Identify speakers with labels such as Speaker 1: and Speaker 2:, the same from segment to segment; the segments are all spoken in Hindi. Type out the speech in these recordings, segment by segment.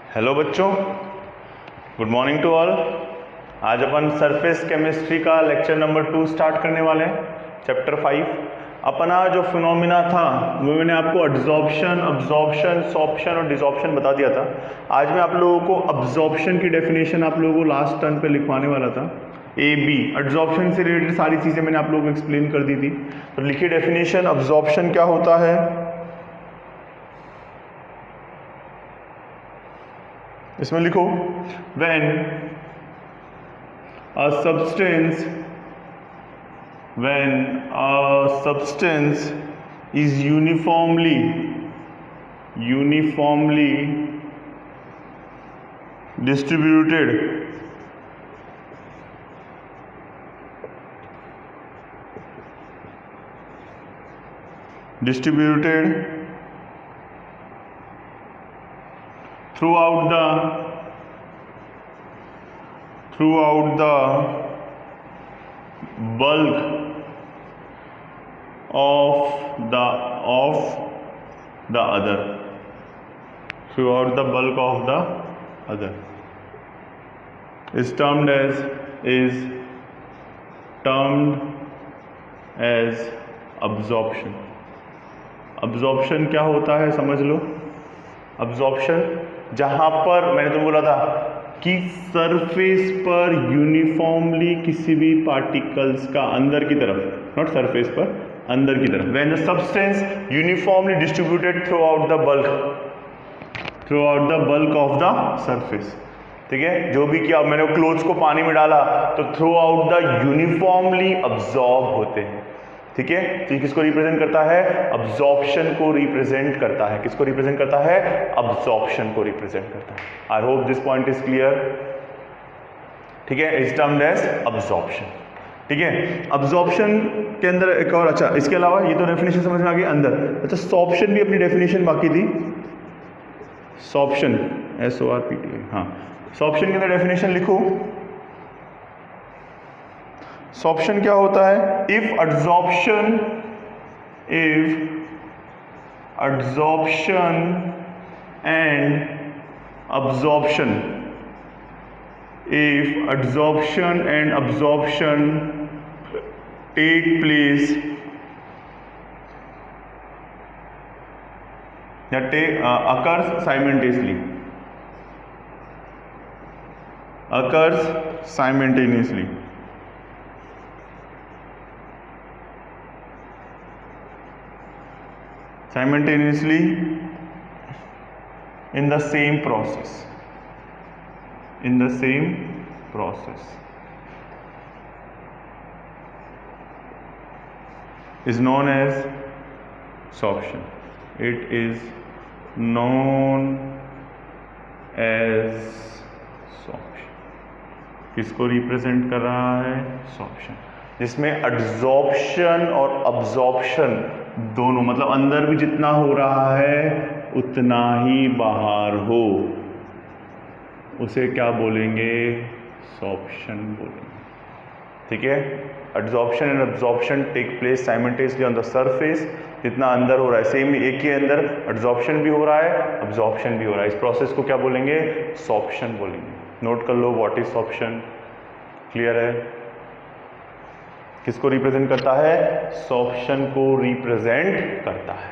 Speaker 1: हेलो बच्चों, गुड मॉर्निंग टू ऑल। आज अपन सरफेस केमिस्ट्री का लेक्चर नंबर 2 स्टार्ट करने वाले हैं, चैप्टर 5। अपना जो फिनोमिना था वो मैंने आपको एड्जॉर्प्शन, अब्जॉर्प्शन, सॉर्प्शन और डिसॉर्प्शन बता दिया था। आज मैं आप लोगों को अब्जॉर्प्शन की डेफिनेशन आप लोगों को लास्ट टर्न पे लिखवाने वाला था। ए बी एड्जॉर्प्शन से रिलेटेड सारी चीज़ें मैंने आप लोगों को एक्सप्लेन कर दी थी। तो लिखिए डेफिनेशन, अब्जॉर्प्शन क्या होता है। इसमें लिखो, when a substance is uniformly distributed throughout the bulk of the other is termed as absorption। Absorption क्या होता है समझ लो। अब्जॉर्प्शन जहां पर मैंने तो बोला था कि सरफेस पर यूनिफॉर्मली किसी भी पार्टिकल्स का अंदर की तरफ, नॉट सरफेस पर, अंदर की तरफ, when the substance uniformly distributed through out the bulk of the surface. ठीक है, जो भी किया, मैंने क्लोथ्स को पानी में डाला तो through out the uniformly absorb होते हैं। ठीक है, तो ये किसको रिप्रेजेंट करता है? अब्जॉर्प्शन को रिप्रेजेंट करता है। किसको रिप्रेजेंट करता है? अब्जॉर्प्शन को रिप्रेजेंट करता है। I hope this point is clear. ठीक है, इज टर्म्ड एज अब्जॉर्प्शन। ठीक है, अब्जॉर्प्शन के अंदर एक और, अच्छा इसके अलावा ये तो डेफिनेशन समझ में आ गई अंदर। अच्छा, सॉर्प्शन भी अपनी डेफिनेशन बाकी थी। सॉर्प्शन SORPT, हाँ, सॉर्प्शन के अंदर डेफिनेशन लिखो। सॉर्प्शन क्या होता है? If adsorption and absorption take place या occurs simultaneously in the same process is known as sorption. It is known as sorption। किसको रिप्रेजेंट कर रहा है? सॉर्प्शन, जिसमें एड्जॉर्प्शन और अब्जॉर्प्शन दोनों, मतलब अंदर भी जितना हो रहा है उतना ही बाहर हो, उसे क्या बोलेंगे? सॉर्प्शन बोलेंगे। ठीक है, adsorption and absorption take place simultaneously on the surface. जितना अंदर हो रहा है, सेम एक ही अंदर एड्जॉर्प्शन भी हो रहा है, अब्जॉर्प्शन भी हो रहा है, इस प्रोसेस को क्या बोलेंगे? सॉर्प्शन बोलेंगे। नोट कर लो, व्हाट इज सॉर्प्शन। क्लियर है? किसको रिप्रेजेंट करता है? सॉर्प्शन को रिप्रेजेंट करता है।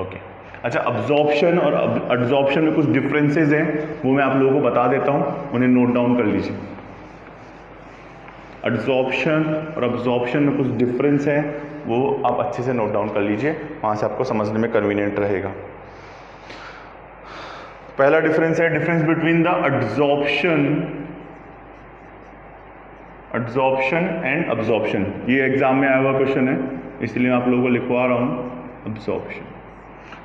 Speaker 1: ओके, अच्छा, अब्जॉर्प्शन और एड्जॉर्प्शन में कुछ डिफरेंसेस हैं, वो मैं आप लोगों को बता देता हूं, उन्हें नोट डाउन कर लीजिए। एड्जॉर्प्शन और अब्जॉर्प्शन में कुछ डिफरेंस है, वो आप अच्छे से नोट डाउन कर लीजिए, वहां से आपको समझने में कन्वीनियंट रहेगा। पहला डिफरेंस है difference between the adsorption and absorption. ये एग्जाम में आया हुआ क्वेश्चन है, इसलिए मैं आप लोगों को लिखवा रहा हूं अब्जॉर्प्शन।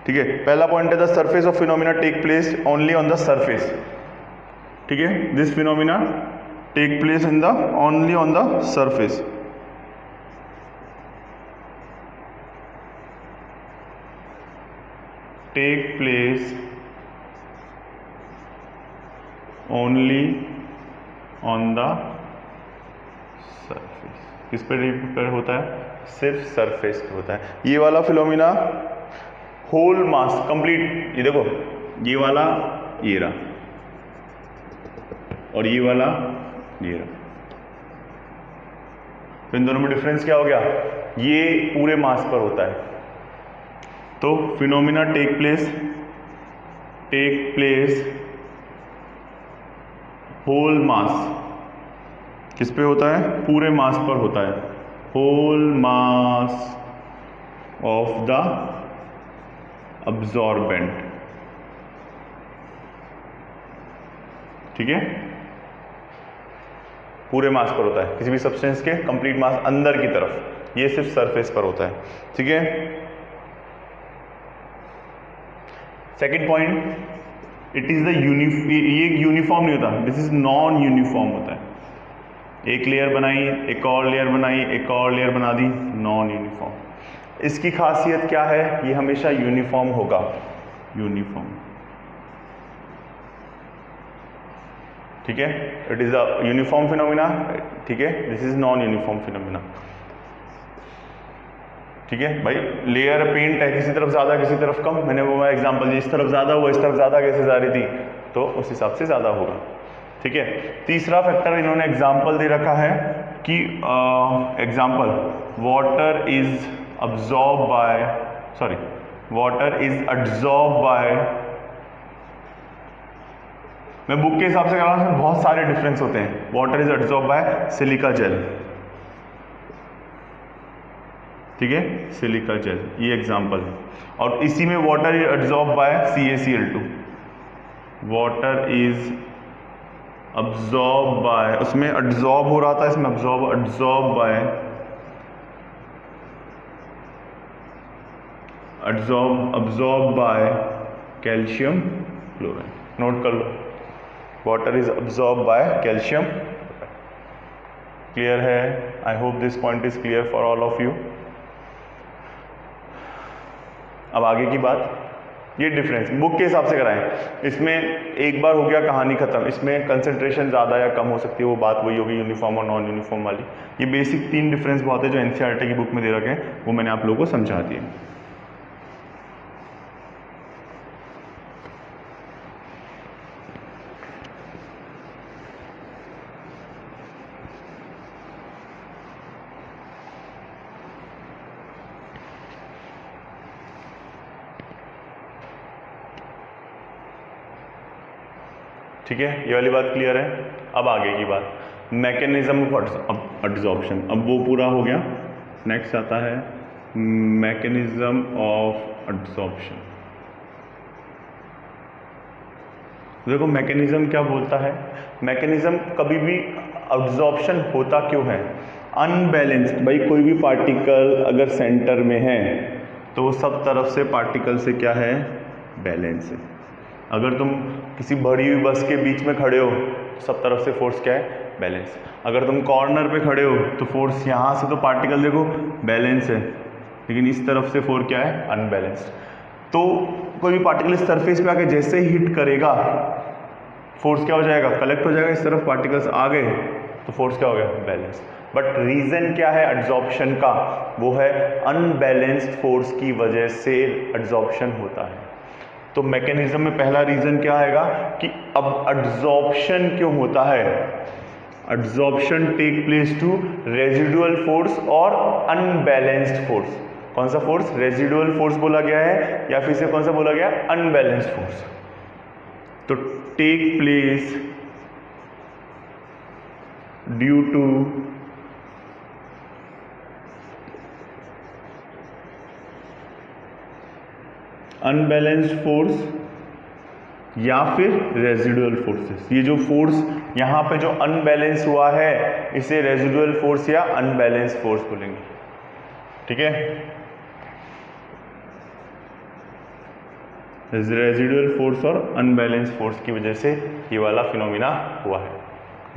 Speaker 1: ठीक है, पहला पॉइंट है the surface of phenomena take place only on the surface. ठीक है, this phenomena take place in the only on the surface. Take place only on the surface. किस पे रिपेयर होता है? सिर्फ सरफेस पे होता है। ये वाला फिनोमिना होल मास कंप्लीट, ये देखो ये वाला ये रहा और ये वाला ये रहा, तो इन दोनों में डिफरेंस क्या हो गया, ये पूरे मास पर होता है। तो phenomena take place whole mass, किस पे होता है, पूरे मास पर होता है, whole mass of the absorbent, ठीक है, पूरे मास पर होता है किसी भी सब्सटेंस के कंप्लीट मास अंदर की तरफ, ये सिर्फ सरफेस पर होता है, ठीक है। Second point, it is the ये यूनिफॉर्म नहीं होता, दिस इज नॉन यूनिफॉर्म होता है, एक लेयर बनाई, एक और लेयर बनाई, एक और लेयर बना दी, नॉन यूनिफॉर्म। इसकी खासियत क्या है, ये हमेशा यूनिफॉर्म होगा, यूनिफॉर्म, ठीक है, it is a uniform phenomena, ठीक है, this is non uniform phenomena, ठीक है भाई। लेयर पेंट है, किसी तरफ ज्यादा किसी तरफ कम, मैंने वो एग्जांपल दी, इस तरफ ज्यादा हुआ इस तरफ ज्यादा कैसे जा रही थी, तो उस हिसाब से ज्यादा होगा, ठीक है। तीसरा फैक्टर इन्होंने एग्जांपल दे रखा है कि example water is absorb by water is absorb bye, मैं बुक के हिसाब से कह रहा हूँ, इसमें बहुत सारे डिफरेंस होते हैं, water is absorb bye silica gel, ठीक है, सिलिका जेल, ये एग्जांपल है। और इसी में water is absorb by CaCl2, water is absorb by, उसमें एब्जॉर्ब हो रहा था, इसमें absorb by calcium chloride, note कर लो, water is absorb by calcium, clear है, I hope this point is clear for all of you. अब आगे की बात, ये डिफरेंस बुक के हिसाब से कराएं, इसमें एक बार हो गया कहानी खत्म, इसमें कंसंट्रेशन ज़्यादा या कम हो सकती है, वो बात वही होगी यूनिफॉर्म और नॉन यूनिफॉर्म वाली। ये बेसिक 3 डिफरेंस बहुत है जो NCERT की बुक में दे रखे हैं, वो मैंने आप लोगों को समझा दिए। ठीक है, ये वाली बात क्लियर है। अब आगे की बात, मैकेनिज्म ऑफ एब्जॉर्प्शन, अब वो पूरा हो गया, नेक्स्ट आता है मैकेनिज्म ऑफ एब्जॉर्प्शन। देखो मैकेनिज्म क्या बोलता है, मैकेनिज्म कभी भी एब्जॉर्प्शन होता क्यों है, अनबैलेंस्ड, भाई कोई भी पार्टिकल अगर सेंटर में है तो वो सब तरफ से पार्टिकल से क्या है, बैलेंस है। अगर तुम किसी भरी हुई बस के बीच में खड़े हो तो सब तरफ से फोर्स क्या है, बैलेंस। अगर तुम कॉर्नर पे खड़े हो तो फोर्स यहाँ से तो पार्टिकल देखो बैलेंस है, लेकिन इस तरफ से फोर्स क्या है, अनबैलेंस्ड। तो कोई भी पार्टिकल इस सरफेस पे आके जैसे ही हिट करेगा फोर्स क्या हो जाएगा, कलेक्ट हो जाएगा, इस तरफ पार्टिकल्स आ गए तो फोर्स क्या हो गया, बैलेंस। बट रीजन क्या है एड्जॉर्प्शन का, वो है अनबैलेंस्ड फोर्स की वजह से एड्जॉर्प्शन होता है। तो मैकेनिज्म में पहला रीजन क्या आएगा कि अब एड्जॉर्प्शन क्यों होता है, adsorption take place to residual force और अनबैलेंस्ड फोर्स। कौन सा फोर्स, रेजिडुअल फोर्स बोला गया है या फिर से कौन सा बोला गया, अनबैलेंस्ड फोर्स। तो take place due to unbalanced force या फिर रेजिडुअल फोर्सेस। ये जो फोर्स यहाँ पे जो अनबैलेंस हुआ है इसे रेजिडुअल फोर्स या अनबैलेंस फोर्स बोलेंगे, ठीक है। रेजिडुअल फोर्स और अनबैलेंस फोर्स की वजह से ये वाला फिनोमिना हुआ है।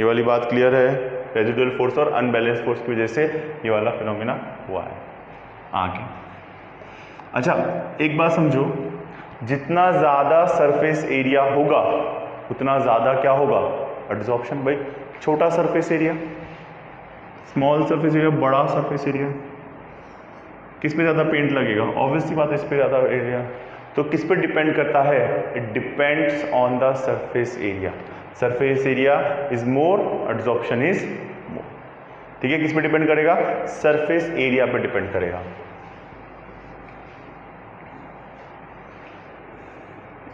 Speaker 1: ये वाली बात क्लियर है, रेजिडुअल फोर्स और अनबैलेंस फोर्स की वजह से ये वाला फिनोमिना हुआ है। आगे अच्छा एक बात समझो, जितना ज़्यादा सरफेस एरिया होगा उतना ज़्यादा क्या होगा, एड्जॉर्प्शन। भाई छोटा surface area, small surface area, बड़ा सरफेस एरिया, किस पे ज़्यादा पेंट लगेगा, ऑब्वियसली बात है इस पे ज़्यादा एरिया। तो किस पे डिपेंड करता है, it depends on the surface area. Surface area is more, absorption is more. ठीक है, किस पे डिपेंड करेगा, सरफेस एरिया पे डिपेंड करेगा।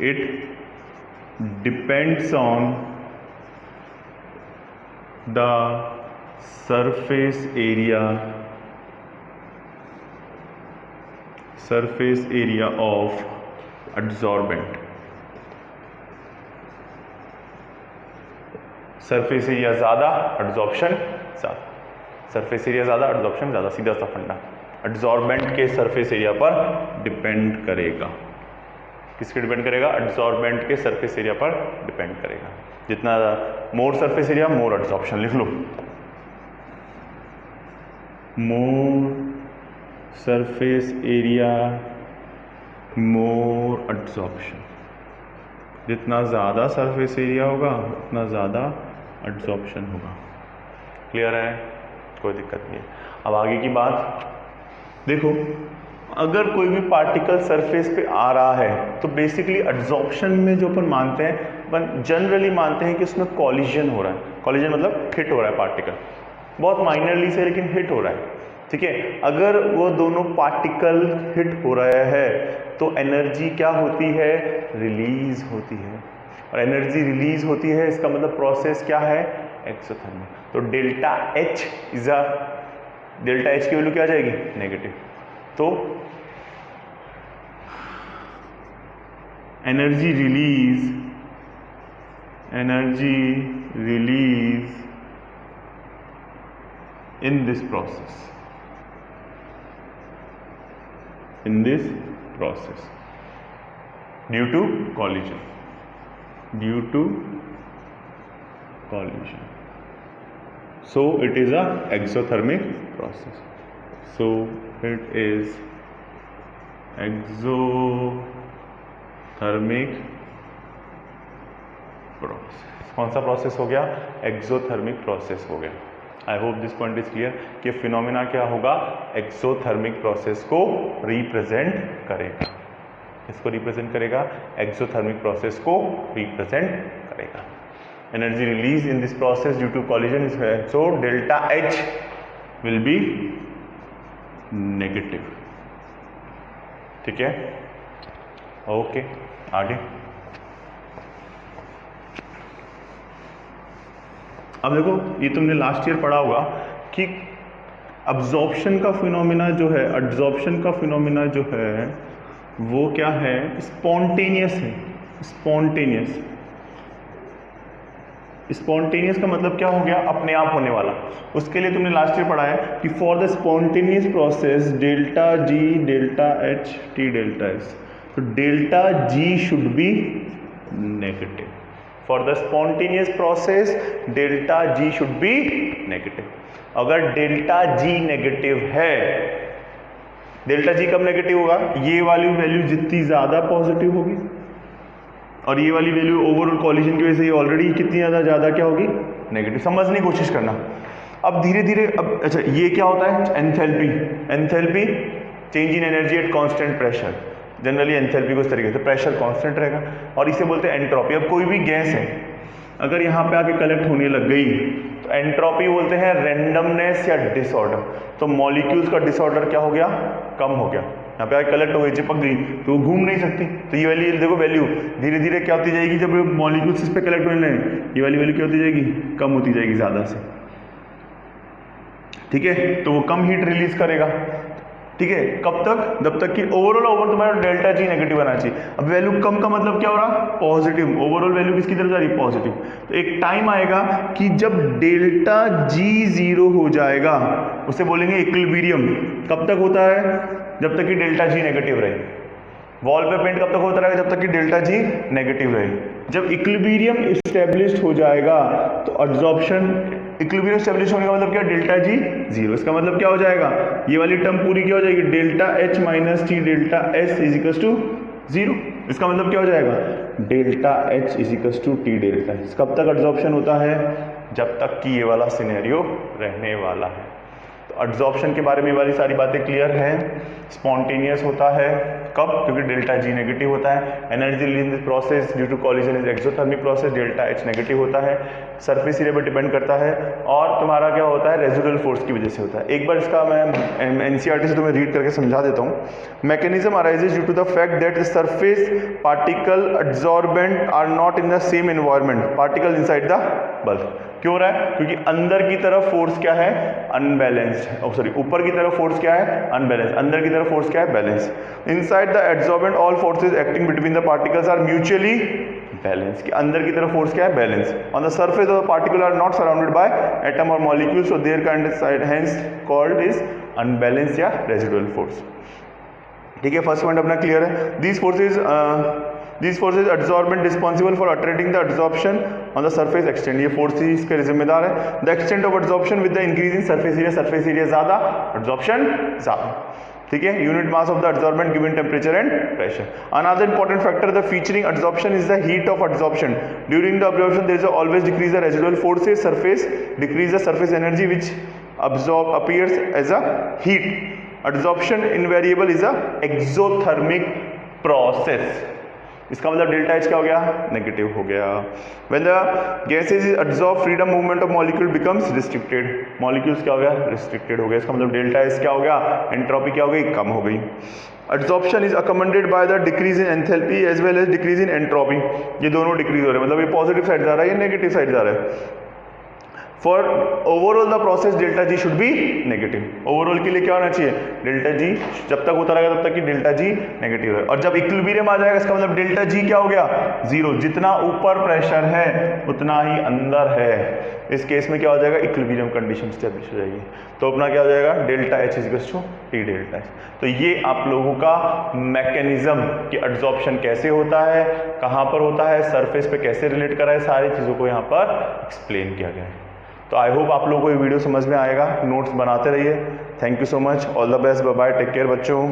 Speaker 1: It depends on the surface area of adsorbent। Surface area ज़्यादा, एड्जॉर्प्शन ज़्यादा, सरफेस एरिया ज़्यादा, एड्जॉर्प्शन ज़्यादा, सीधा सा फंडा। एड्जॉर्बेंट के सरफेस एरिया पर डिपेंड करेगा। किसके डिपेंड करेगा, एड्जॉर्बेंट के सरफेस एरिया पर डिपेंड करेगा। जितना मोर सरफेस एरिया मोर एड्जॉर्प्शन, लिख लो, मोर सरफेस एरिया मोर एड्जॉर्प्शन। जितना ज़्यादा सरफेस एरिया होगा उतना ज़्यादा एड्जॉर्प्शन होगा। क्लियर है, कोई दिक्कत नहीं है। अब आगे की बात देखो, अगर कोई भी पार्टिकल सरफेस पे आ रहा है तो बेसिकली एड्जॉर्प्शन में जो अपन मानते हैं, अपन जनरली मानते हैं कि उसमें कॉलिजन हो रहा है। कॉलिजन मतलब हिट हो रहा है पार्टिकल, बहुत माइनरली से लेकिन हिट हो रहा है। ठीक है, अगर वो दोनों पार्टिकल हिट हो रहे हैं तो एनर्जी क्या होती है, रिलीज होती है। और एनर्जी रिलीज होती है, इसका मतलब प्रोसेस क्या है, एक्सोथर्मिक। तो delta H is a, delta H की वैल्यू क्या आ जाएगी, नेगेटिव। तो energy release in this process due to collision so it is a exothermic process कौन सा प्रोसेस हो गया, एक्सोथर्मिक प्रोसेस हो गया। आई hope this point is clear कि फिनोमिना क्या होगा, एक्सोथर्मिक प्रोसेस को रिप्रेजेंट करेगा। इसको रिप्रेजेंट करेगा, एक्सोथर्मिक प्रोसेस को रिप्रेजेंट करेगा। Energy release in this process due to collision, so delta H will be negative. ठीक है, ओके, आगे। अब देखो, ये तुमने लास्ट ईयर पढ़ा होगा कि अब्जॉर्प्शन का फिनोमिना जो है, एड्जॉर्प्शन का फिनोमिना जो है वो क्या है, स्पॉन्टेनियस है। स्पॉन्टेनियस का मतलब क्या हो गया, अपने आप होने वाला। उसके लिए तुमने लास्ट ईयर पढ़ा है कि for the spontaneous process delta G delta H T delta S, तो delta G should be negative. For the spontaneous process delta G should be negative. अगर डेल्टा जी नेगेटिव है, डेल्टा जी कब नेगेटिव होगा, ये वाली वैल्यू जितनी ज्यादा पॉजिटिव होगी और ये वाली वैल्यू ओवरऑल कॉलिजन की वजह से ऑलरेडी कितनी ज्यादा क्या होगी, नेगेटिव। समझने की कोशिश करना। अब धीरे धीरे, अब अच्छा, ये क्या होता है, enthalpy change in energy at constant pressure. Generally enthalpy को इस तरीके से, प्रेशर कांस्टेंट रहेगा और इसे बोलते हैं एंट्रोपी। अब कोई भी गैस है अगर यहाँ पे आके कलेक्ट होने लग गई तो एंट्रोपी बोलते हैं रैंडमनेस या डिसऑर्डर। तो मॉलिक्यूल्स का डिसऑर्डर क्या हो गया, कम हो गया। यहाँ पे आके कलेक्ट हो गई, चिपक गई तो वो घूम नहीं सकती। तो ये वाली देखो वैल्यू धीरे धीरे क्या होती जाएगी, जब मॉलिक्यूल्स इस पे कलेक्ट होने लगे ये वाली वैल्यू क्या होती जाएगी, कम होती जाएगी ज़्यादा से। ठीक है, तो वो कम हीट रिलीज करेगा। ठीक है, कब तक, जब तक कि ओवरऑल तुम्हारा डेल्टा जी नेगेटिव आना चाहिए। अब वैल्यू कम का मतलब क्या हो रहा, पॉजिटिव। ओवरऑल वैल्यू किसकी तरफ जा रही है, पॉजिटिव। तो एक टाइम आएगा कि जब डेल्टा जी 0 हो जाएगा, उसे बोलेंगे इक्विलिब्रियम। कब तक होता है, जब तक कि डेल्टा जी नेगेटिव रहे। वॉल पे पेंट कब तक होता रहेगा, जब तक कि डेल्टा जी नेगेटिव रहे। जब इक्विलिब्रियम इस्टेब्लिश्ड हो जाएगा तो एब्जॉर्प्शन, इक्विलिब्रियम इस्टेब्लिश होने का मतलब क्या, डेल्टा जी 0। इसका मतलब क्या हो जाएगा, ये वाली टर्म पूरी क्या हो जाएगी, delta H minus T delta S is equals to 0। इसका मतलब क्या हो जाएगा, delta H is equals to T delta S. कब तक एब्जॉर्प्शन होता है, जब तक कि ये वाला सिनेरियो रहने वाला है। तो एड्जॉर्प्शन के बारे में वाली सारी बातें क्लियर हैं। स्पॉन्टेनियस होता है कब? क्योंकि डेल्टा जी नेगेटिव होता है। Energy release in this process due to collision is exothermic process, delta H negative होता है। सरफेस एरिया पर डिपेंड करता है और तुम्हारा क्या होता है? रेजिडुअल फोर्स की वजह से होता है। एक बार इसका मैं एनसीईआरटी से तुम्हें रीड करके समझा देता हूँ। Mechanism arises due to the fact that the surface particle adsorbent are not in the same environment, particle inside the bulb. क्यों हो रहा है? क्योंकि अंदर की तरफ फोर्स क्या है? अनबैलेंस्ड। सॉरी, ऊपर की तरफ फोर्स क्या है? अनबैलेंस्ड। अंदर की तरफ फोर्स क्या है? Balance. Inside the adsorbent all forces acting between the particles are mutually balance. कि अंदर की तरफ फोर्स क्या है? Balance. On the surface of the particle are not surrounded by atom और molecule, so there kind side hence called is unbalance या रेजिडुअल फोर्स। ठीक है, फर्स्ट पॉइंट अपना क्लियर है। These forces adsorbent responsible for attracting the adsorption on the surface extent, ये फोर्स इसके जिम्मेदार है। The extent of adsorption with the increase in surface area, surface area ज्यादा, adsorption ज्यादा। ठीक है, unit mass of the adsorbent given temperature and pressure. Another important factor the featuring adsorption is the heat of adsorption. During the absorption there is always decrease the residual forces, surface decrease the surface energy which appears as a heat. Adsorption invariable is a exothermic process. इसका मतलब डेल्टा एच क्या हो गया? नेगेटिव हो गया। When the gases is adsorbed, freedom movement of molecule becomes restricted. Molecules क्या हो गया? Restricted हो गया। इसका मतलब डेल्टा एच क्या हो गया? एंट्रोपी क्या हो गई? कम हो गई। Adsorption is accompanied by the decrease in enthalpy as well as decrease in entropy. ये दोनों डिक्रीज हो रहे हैं, मतलब ये पॉजिटिव साइड जा रहा है, ये नेगेटिव साइड जा रहा है। For overall the process delta G should be negative. Overall के लिए क्या होना चाहिए? डेल्टा जी जब तक होता रहेगा तब तक कि डेल्टा जी नेगेटिव है। और जब इक्विलिब्रियम आ जाएगा इसका मतलब डेल्टा जी क्या हो गया? जीरो। जितना ऊपर प्रेशर है उतना ही अंदर है। इस केस में क्या हो जाएगा? इक्विलिब्रियम कंडीशन स्टैब्लिश हो जाएगी। तो अपना क्या हो जाएगा? Delta H is equals to T delta H. तो ये आप लोगों का मैकेनिज्म कि एड्जॉर्प्शन कैसे होता है, कहाँ पर होता है, सरफेस पे कैसे रिलेट करा है, सारी चीज़ों को यहाँ पर एक्सप्लेन किया गया है। तो आई होप आप लोगों को ये वीडियो समझ में आएगा। नोट्स बनाते रहिए। Thank you so much. All the best. Bye bye. Take care बच्चों।